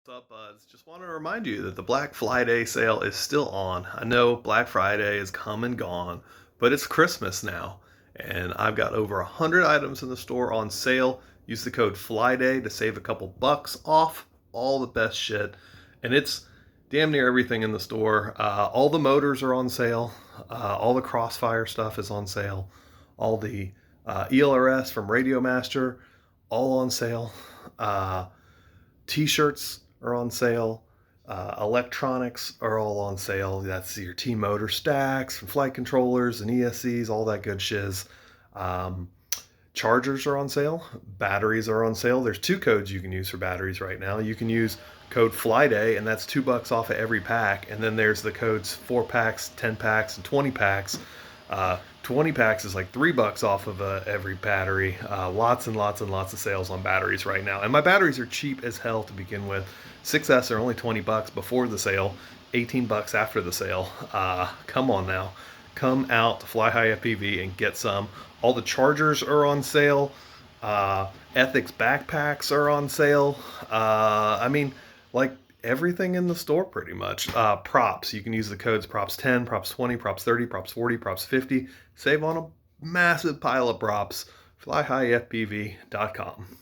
What's up, buds? Just want to remind you that the Black Friday sale is still on. I know Black Friday is come and gone, but it's Christmas now, and I've got over 100 items in the store on sale. Use the code FlyDay to save a couple bucks off all the best shit, and it's damn near everything in the store. All the motors are on sale. All the Crossfire stuff is on sale. All the ELRS from Radio Master, all on sale. T-shirts are on sale. Electronics are all on sale. That's your T-motor stacks and flight controllers and ESCs, all that good shiz. Chargers are on sale. Batteries are on sale. There's two codes you can use for batteries right now. You can use code FlyDay, and that's $2 off of every pack. And then there's the codes 4 packs, 10 packs, and 20 packs. 20 packs is like $3 off of every battery. Lots and lots and lots of sales on batteries right now. And my batteries are cheap as hell to begin with. 6S are only $20 before the sale, $18 after the sale. Come on now. Come out to Fly High FPV and get some. All the chargers are on sale. Ethics backpacks are on sale. I mean, like everything in the store pretty much. Props, you can use the codes props 10, props 20, props 30, props 40, props 50. Save on a massive pile of props. FlyHighFPV.com.